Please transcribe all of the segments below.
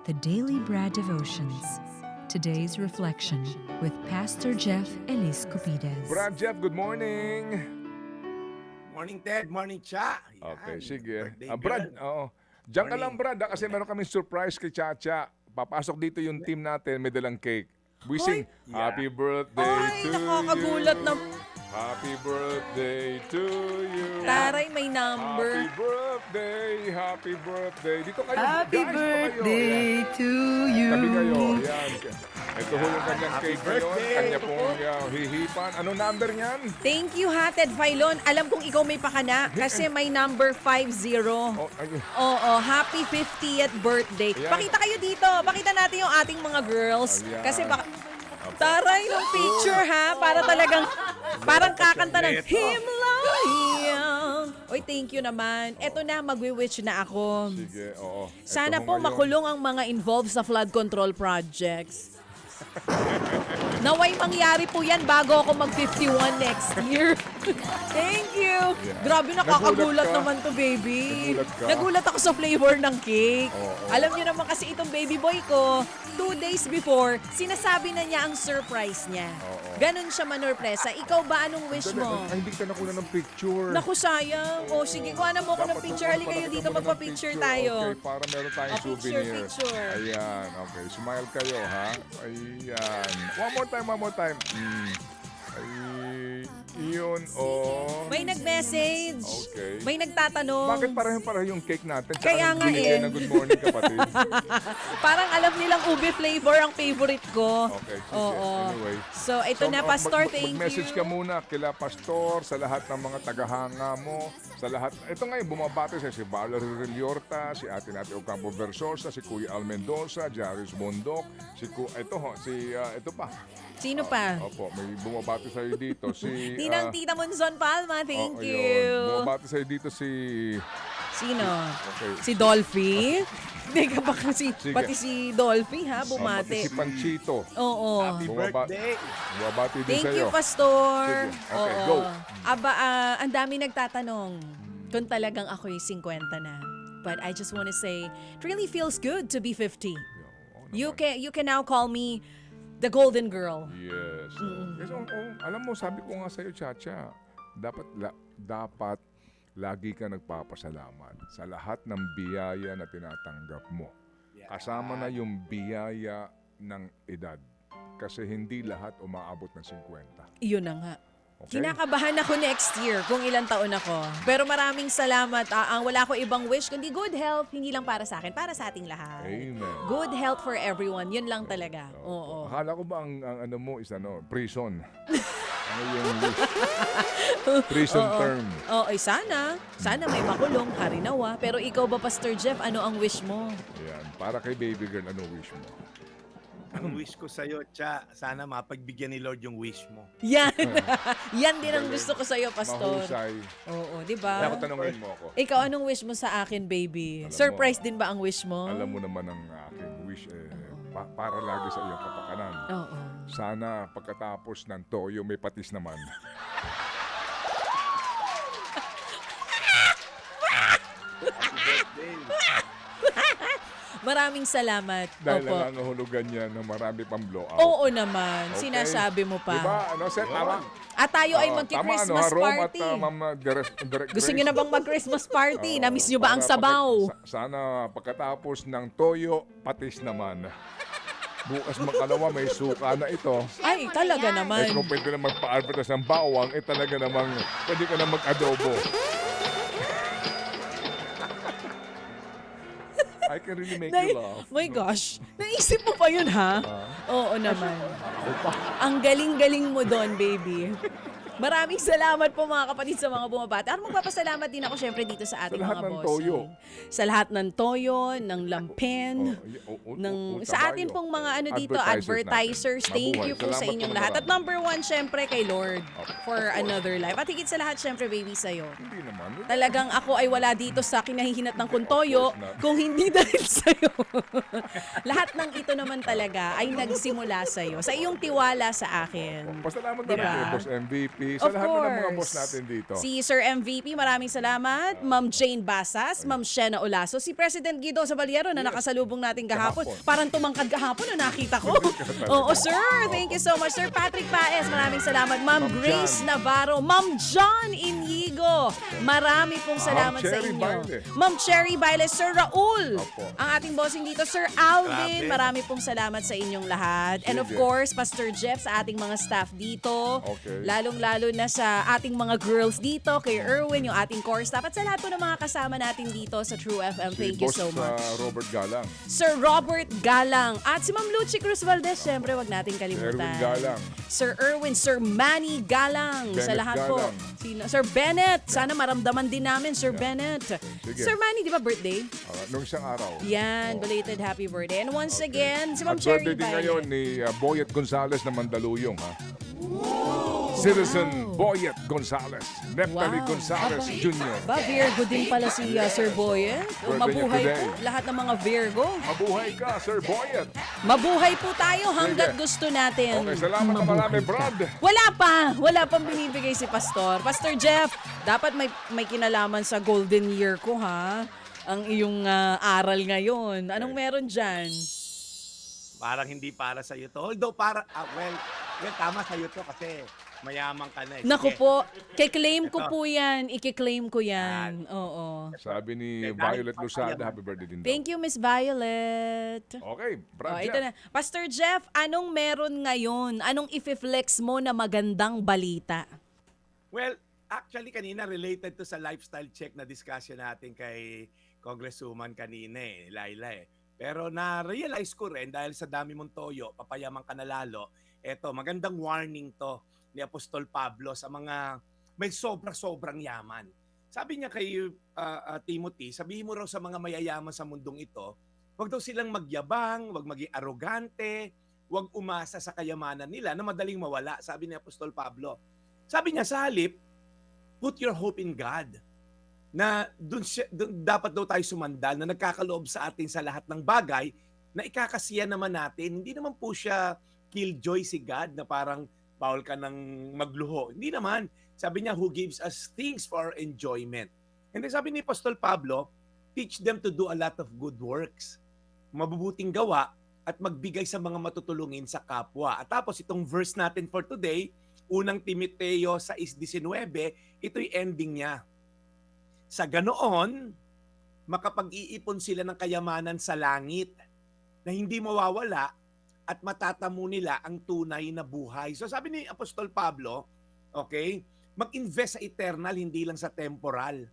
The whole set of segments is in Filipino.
The Daily Bread Devotions. Today's reflection with Pastor Jeff Elis Cupides. Brad Jeff, good morning. Morning, Ted. Morning, Cha. Yan, Okay, sige. birthday Brad, girl. oo. Diyan ka Morning. lang, Brad, kasi meron kaming surprise kay Chacha. Papasok dito yung team natin, may dalang cake. We sing, Yeah. Happy birthday Ay, to nakakagulat you. na. Happy birthday to you. Taray, may Happy number. birthday, happy birthday. Dito kayo, Happy guys, birthday to you. Tabi kayo, yan. Ito ho yung kanyang Happy cake ngayon. birthday. Kanya pong hihipan. Anong number niyan? Thank you, Hated Filon. Alam kong ikaw may pakana kasi may number 50. Oh, ayun. Oo, happy 50th birthday. Ayan. Pakita kayo dito. Pakita natin yung ating mga girls. Ayan. Kasi baka... Taray ng picture ha. Para talagang... Parang kakanta ng Himlayan. Oy, thank you naman. Eto na, magwi-wish na ako. Sige, oo. Sana Ito ho po ngayon. makulong ang mga involved sa flood control projects. Naway mangyari po yan bago ako mag-51 next year. Thank you. Yeah. Grabe, Nagulat nakakagulat ka. naman to, baby. Nagulat ka. Nagulat ako sa flavor ng cake. Oo. Alam niyo naman kasi itong baby boy ko, 2 days before, sinasabi na niya ang surprise niya. Oo. Ganon siya manorpresa. Ikaw ba, anong wish mo? Ay, hindi ka nakuha ng picture. Naku, sayang. O sige, kuha na mo ako ng Dapat picture. Halika kayo dito, magpa-picture tayo. Okay, para meron tayong Oh, picture, souvenir. picture. Ayan, okay. Smile kayo, ha? Ayan. One more time, one more time. Ay, yun, oh. May nag-message. Okay. May nagtatanong. Bakit pareho-pareho yung cake natin? Tsaka Kaya nga binigyan eh. ng good morning, kapatid. Parang alam nilang ube flavor ang favorite ko. Okay, sige. Oo. Anyway. So, ito na, Pastor. Thank Mag-message you. ka muna kila Pastor, sa lahat ng mga tagahanga mo, sa lahat. Ito ngayon, bumabati sa si Valerie Reliorta, si Ate Ocampo Versosa, si Kuya Al Mendoza, Jairus Bondok, ito pa. Sino pa? Opo, may bumabati sa'yo dito. Si, Tinang Tita Monzon Palma. Thank oo, you. yun. Bumabati sa'yo dito si... Sino? Okay. Si Dolphy? Hindi ka ba kasi, Sige. pati si Dolphy ha, bumate. Si Panchito. Oo. Happy Bumaba- birthday. Bumabati din Thank sa'yo. you, Pastor. Sige. Okay, Oo. go. Aba, ang dami nagtatanong kung talagang ako'y 50 na. But I just want to say, it really feels good to be 50. Oo You naman. can now call me the golden girl. Yes. Yes, alam mo, sabi ko nga sa'yo, Chacha, dapat lagi ka nagpapasalamat sa lahat ng biyaya na tinatanggap mo. Kasama na yung biyaya ng edad. Kasi hindi lahat umaabot ng 50. Iyon na nga. Okay? Kinakabahan ako next year kung ilang taon ako. Pero maraming salamat. Ang wala ko ibang wish, kundi good health, hindi lang para sa akin, para sa ating lahat. Amen. Good health for everyone. Yun lang talaga. Oo. Akala ko ba ang ano mo is prison? Ano yung wish? Prison term. Oo, ay sana. Sana may makulong, harinawa. Pero ikaw ba, Pastor Jeff, ano ang wish mo? Ayan. Para kay baby girl, ano wish mo? Ang wish ko sa'yo, Cha, sana mapagbigyan ni Lord yung wish mo. Yan. Yan din ang gusto ko sa'yo, Pastor. Mahusay. Oo, di Kaya ba? tanongin mo ako. Ikaw, anong wish mo sa akin, baby? Alam mo, Surprise din ba ang wish mo? Alam mo naman ang aking wish para lagi sa iyong kapakanan. Oo. Sana pagkatapos ng toyo may patis naman. Birthday. Maraming salamat. Dahil Opo. nangangahulugan niya ng marami pang blowout. Oo naman. Okay. Sinasabi mo pa. Diba? Ano, Seth? Tama? At tayo ay Tama, magki-Christmas Rome party. At, Ma'am Gusto niyo na bang mag-Christmas party? Oo, Namiss niyo ba ang para sabaw? sana pagkatapos ng toyo, patis naman. Bukas makalawa may suka na ito. Ay, talaga naman. Kung pwede na magpa-advertise ng bawang, talaga namang pwede ka na mag-adobo. I can really make you laugh. My gosh, naisip mo pa yun ha? Oo naman. Ang galing-galing mo doon, baby. Maraming salamat po mga kapatid sa mga bumabati. Ano magpapasalamat din ako syempre dito sa ating Sa lahat mga ng boss. toyo. Sa lahat ng toyo, ng lampen, sa atin pong mga ano dito, advertisers. Thank you po sa inyong lahat. At number 1, syempre kay Lord for another life. At higit sa lahat, syempre baby sa'yo. Hindi naman. Talagang ako ay wala dito sa kinahihinat ng kuntoyo kung hindi dahil sa'yo. Lahat ng ito naman talaga ay nagsimula sa'yo. Sa iyong tiwala sa akin. Pasalamat Diba? naman kay Boss MVP, MVP, sa Of lahat mo ng mga boss course. natin dito. Si Sir MVP, maraming salamat. Ma'am Jane Basas, Ma'am Shena Olaso, si President Guido Sabaliero na Yes. nakasalubong natin kahapon. Kahapon. Parang tumangkad kahapon na nakita ko. Oo, sir. Thank you so much. Sir Patrick Paes, maraming salamat. Ma'am Ma'am Grace Jan. Navarro, Ma'am John Inigo. Marami pong salamat sa Cherry inyo. Baile. Ma'am Cherry Baile, Sir Raul. Opo. Ang ating bossing dito, Sir Alvin. Grabe. Marami pong salamat sa inyong lahat. And of Sige. course, Pastor Jeff sa ating mga staff dito. Okay. Lalong-lalo na sa ating mga girls dito, kay Erwin, yung ating core staff, at sa lahat po ng mga kasama natin dito sa True FM. Thank you Boss, so much. Robert Galang. Sir Robert Galang. At si Ma'am Lucy Cruz Valdez, syempre wag nating kalimutan. Erwin Galang. Sir Erwin, Sir Manny Galang. Sa Bennett lahat Galang. po. Sir Bennett. Sana maramdaman din namin, Sir Bennett. Sige. Sir Manny, di ba birthday? Nung isang araw. Yan, belated happy birthday. And once Okay. again, si Ma'am At Cherry birthday din ngayon ni Boyet Gonzales na Mandaluyong, ha? Citizen Boyet Gonzales. Neftali Gonzales Jr. Virgo din pala si Sir Boyet. Birthday Mabuhay niya po today. lahat ng mga Virgo. Mabuhay ka, Sir Boyet. Mabuhay po tayo hanggat Sige. gusto natin. Okay, salamat na marami, Brad. Wala pang binibigay si Pastor. Pastor Jeff, dapat may kinalaman sa golden year ko, ha? Ang iyong aral ngayon. Anong meron dyan? Parang hindi para sa iyo to. Although well, tama sa iyo to kasi mayaman ka na. Naku Sige. po, kiklaim ko Ito. po yan. Ikiklaim ko yan. Oo. Sabi ni Okay, Violet dahil Lusada, papayag. happy birthday din daw. Thank you, Miss Violet. Okay, Brad Oh, ito Jeff. na. Pastor Jeff, anong meron ngayon? Anong ifi-flex mo na magandang balita? Well, actually kanina related to sa lifestyle check na discussion natin kay Congresswoman kanina Laila Pero na-realize ko rin dahil sa dami mong toyo, papayaman ka na lalo. Eto, magandang warning to ni Apostol Pablo sa mga may sobra-sobrang yaman. Sabi niya kay Timothy, sabihin mo raw sa mga mayayaman sa mundong ito, huwag daw silang magyabang, huwag maging arogante, huwag umasa sa kayamanan nila na madaling mawala, sabi ni Apostol Pablo. Sabi niya sa halip, put your hope in God. Na dun dapat daw tayo sumandal na nagkakaloob sa atin sa lahat ng bagay na ikakasiya naman natin. Hindi naman po siya killjoy si God na parang bawal ka ng magluho. Hindi naman. Sabi niya, who gives us things for our enjoyment. And then sabi ni Apostol Pablo, teach them to do a lot of good works. Mabubuting gawa at magbigay sa mga matutulungin sa kapwa. At tapos itong verse natin for today, unang Timoteo 6:19, ito'y ending niya. Sa ganoon, makapag-iipon sila ng kayamanan sa langit na hindi mawawala at matatamo nila ang tunay na buhay. So sabi ni Apostol Pablo, okay, mag-invest sa eternal, hindi lang sa temporal.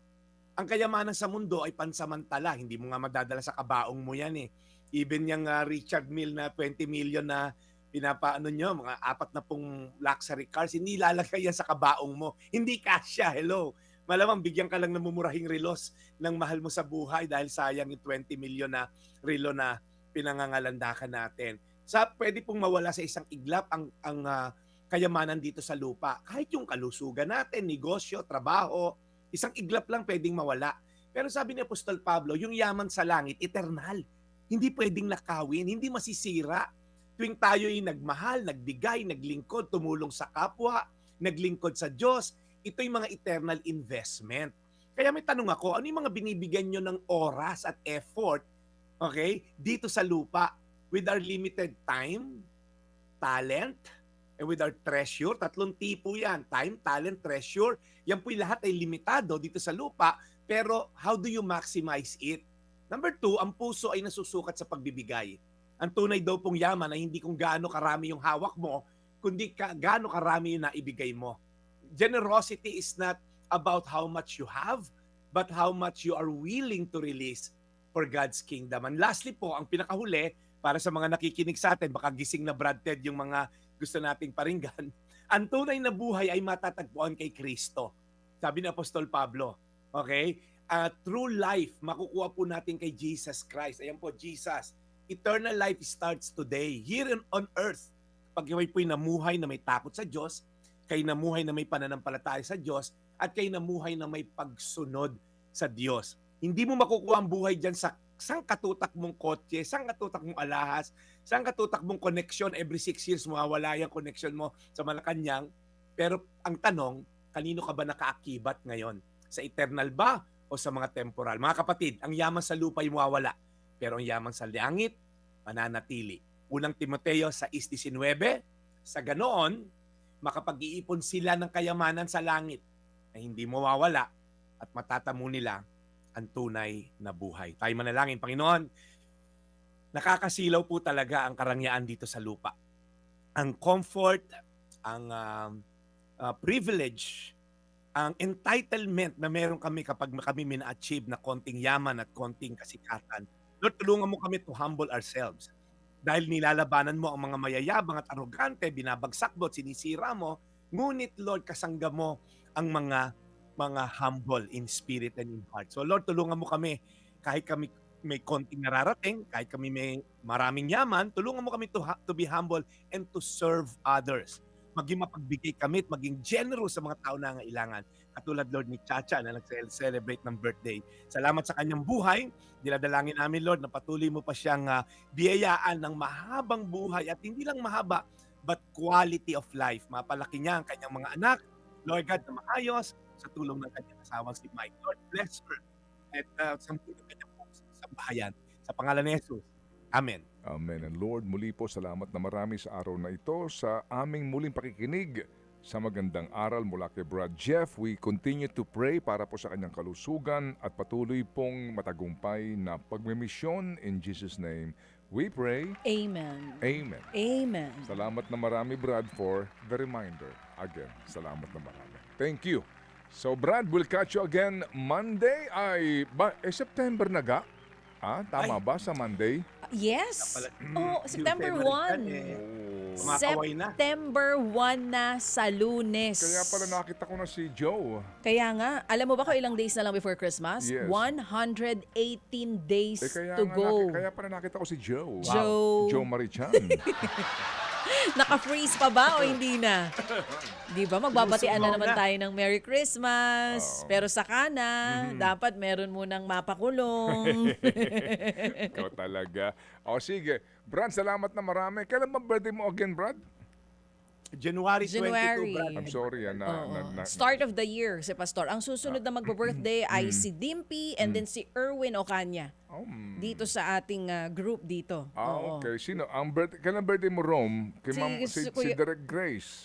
Ang kayamanan sa mundo ay pansamantala. Hindi mo nga madadala sa kabaong mo yan eh. Even yung Richard Mille na 20 million na pinapaano nyo, mga 40 luxury cars, hindi lalagay yan sa kabaong mo. Hindi kasya, hello. Malamang bigyan ka lang ng mumurahing relos ng mahal mo sa buhay dahil sayang yung 20 million na relo na pinangangalandakan natin. Pwede pong mawala sa isang iglap ang kayamanan dito sa lupa. Kahit yung kalusugan natin, negosyo, trabaho, isang iglap lang pwedeng mawala. Pero sabi ni Apostol Pablo, yung yaman sa langit, eternal. Hindi pwedeng nakawin, hindi masisira. Tuwing tayo'y nagmahal, nagbigay, naglingkod, tumulong sa kapwa, naglingkod sa Diyos, ito'y mga eternal investment. Kaya may tanong ako, ano yung mga binibigyan nyo ng oras at effort, okay, dito sa lupa with our limited time, talent, and with our treasure? Tatlong tipo yan, time, talent, treasure. Yan po'y lahat ay limitado dito sa lupa, pero how do you maximize it? Number 2, ang puso ay nasusukat sa pagbibigay. Ang tunay daw pong yaman ay hindi kung gaano karami yung hawak mo, kundi gaano karami yung naibigay mo. Generosity is not about how much you have, but how much you are willing to release for God's kingdom. And lastly po, ang pinakahuli, para sa mga nakikinig sa atin, baka gising na Brad Ted yung mga gusto nating paringgan, ang tunay na buhay ay matatagpuan kay Kristo. Sabi ni Apostol Pablo, okay? True life, makukuha po natin kay Jesus Christ. Ayan po, Jesus. Eternal life starts today, here on earth. Pag kayo po'y namuhay na may takot sa Diyos, kayo namuhay na may pananampalataya sa Diyos, at kayo namuhay na may pagsunod sa Diyos. Hindi mo makukuha ang buhay dyan sa sang katutak mong kotse, sang katutak mong alahas, sang katutak mong connection, every 6 years mawawala yung connection mo sa Malacanang. Pero ang tanong, kanino ka ba nakaakibat ngayon? Sa eternal ba o sa mga temporal? Mga kapatid, ang yaman sa lupa ay mawawala, pero ang yaman sa langit, mananatili. Unang Timoteo 6:19, sa ganoon, makapag-iipon sila ng kayamanan sa langit na hindi mawawala at matatamo nila ang tunay na buhay. Tayo manalangin, Panginoon, nakakasilaw po talaga ang karangyaan dito sa lupa. Ang comfort, ang privilege, ang entitlement na meron kami kapag kami mina-achieve na konting yaman at konting kasikatan. Lord, tulungan mo kami to humble ourselves. Dahil nilalabanan mo ang mga mayayabang at arrogante, binabagsak mo at sinisira mo, ngunit Lord, kasangga mo ang mga humble in spirit and in heart. So Lord, tulungan mo kami kahit kami may konting nararating, kahit kami may maraming yaman, tulungan mo kami to be humble and to serve others. Maging mapagbigay kami at maging generous sa mga tao na nangailangan. Katulad, Lord, ni Chacha na nag-celebrate ng birthday. Salamat sa kanyang buhay. Dinadalangin namin, Lord, na patuloy mo pa siyang biyayaan ng mahabang buhay at hindi lang mahaba, but quality of life. Mapalaki niya ang kanyang mga anak, Lord God, na maayos sa tulong ng kanyang asawang si Mike. Lord, bless her at sampun ng kanyang sa bahayan. Sa pangalan ni Jesus. Amen. Amen. And Lord, muli po salamat na marami sa araw na ito sa aming muling pakikinig sa magandang aral mula kay Brad Jeff. We continue to pray para po sa kanyang kalusugan at patuloy pong matagumpay na pagmimisyon. In Jesus' name, we pray. Amen. Amen. Amen. Salamat na marami, Brad, for the reminder. Again, salamat na marami. Thank you. So, Brad, we'll catch you again Monday. September na ga? Tama ba sa Monday? Yes. Oh, September Tuesday, 1. Kumakaway na. September 1 na sa Lunes. Kaya pala nakita ko na si Joe. Kaya nga, alam mo ba kung ilang days na lang before Christmas? Yes. 118 days Kaya to go. Kaya pala nakita ko si Joe. Joe. Joe Marichan. Naka-freeze pa ba o hindi na? Di ba? Magbabatian na naman tayo ng Merry Christmas. Pero saka na, dapat meron munang mapakulong. Ikaw talaga. O sige. Brad, salamat na marami. Kailan ba birthday mo again, Brad? January 22, Brad. I'm sorry. Start of the year si Pastor. Ang susunod na magbe-birthday ay si Dimpy and then si Erwin Ocanya. Dito sa ating group dito. Oo. Okay. Sino? Kailan birthday mo, Rome? Kay si Derek Grace.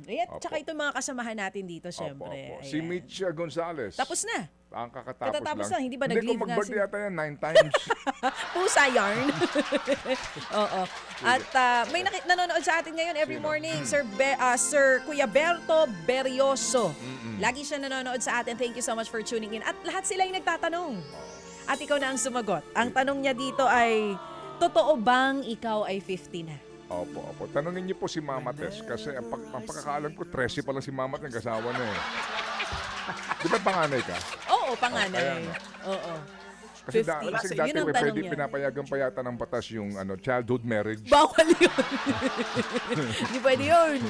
Ayan, tsaka ito mga kasamahan natin dito, syempre. Si Mitch Gonzalez. Tapos na. Ang kakatapos Katatapos lang. lang, hindi ba Hindi nag-leave ko nga mag-birthday si... yata yan 9 times. Pusa yarn. Oo. At may nanonood sa atin ngayon every morning, Sir Kuya Berto Berioso. Lagi siya nanonood sa atin. Thank you so much for tuning in. At lahat sila yung nagtatanong. At ikaw na ang sumagot. Ang tanong niya dito ay, totoo bang ikaw ay 50 na? Opo. Tanungin niyo po si Mama Tess kasi ang pagkakaalam ko, 13 pa lang si Mama Tess, nag-asawa na eh. Di ba panganay ka? Oo, panganay. Oo. Kasi 50. kasi So, dati yun ang tanong pwede niya. pinapayagan pa yata ng batas yung childhood marriage. Bawal yun. Hindi pwede yun.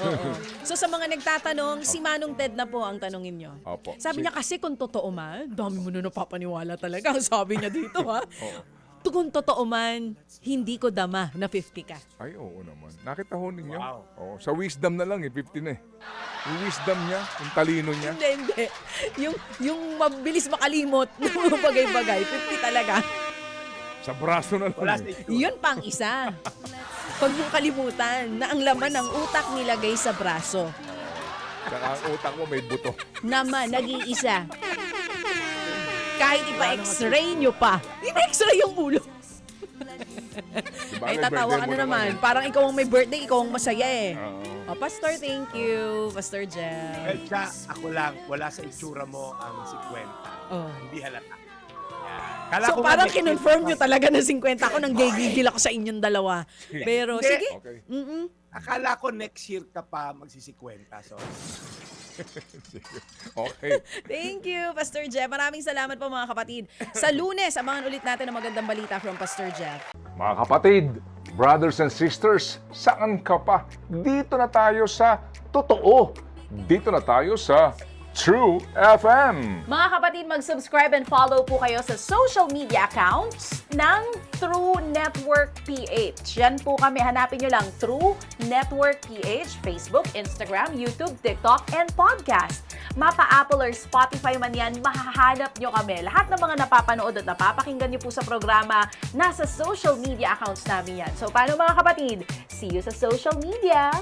Oo. So sa mga nagtatanong, si Manong Ted na po ang tanongin nyo. Opo. Sabi niya kasi kung totoo man, dami mo na napapaniwala talaga. Ang sabi niya dito ha. Kung totoo man, hindi ko dama na 50 ka. Ay, oo naman. Nakita ho ninyo? Wow. Oo, sa wisdom na lang 50 na eh. Yung wisdom niya, yung talino niya. Hindi. Yung mabilis makalimot ng mga bagay-bagay, 50 talaga. Sa braso na lang. Wala eh. sa Yun pang isa. Huwag mong kalimutan na ang laman ng utak nilagay sa braso. Saka ang utak mo may buto. Naman, nag-iisa. Kahit ipa-x-ray nyo pa. Ina-x-ray yung ulo. Diba, Ay, may tatawa birthday ka mo na naman. Parang ikaw ang may birthday, ikaw ang masaya eh. Oo. Pastor, thank you. Pastor Jeff. Well, siya, ako lang, wala sa itsura mo ang 50. Oh. Hindi halata. Yan. Kala So ko nga parang next year kinonfirm pa- nyo talaga na 50 ako nang gigigil ako sa inyong dalawa. Pero Hindi. sige. Okay. Akala ko next year ka pa magsisikwenta. So, Okay. Thank you, Pastor Jeff. Maraming salamat po mga kapatid. Sa Lunes, abangan ulit natin ang magandang balita from Pastor Jeff. Mga kapatid, brothers and sisters, saan ka pa? Dito na tayo sa totoo. Dito na tayo sa True FM. Mga kapatid, mag-subscribe and follow po kayo sa social media accounts ng True Network PH. Yan po kami. Hanapin nyo lang True Network PH, Facebook, Instagram, YouTube, TikTok, and podcast. Mapa Apple or Spotify man yan, mahahanap nyo kami. Lahat ng mga napapanood at napapakinggan nyo po sa programa, nasa social media accounts namin yan. So, paano mga kapatid? See you sa social media!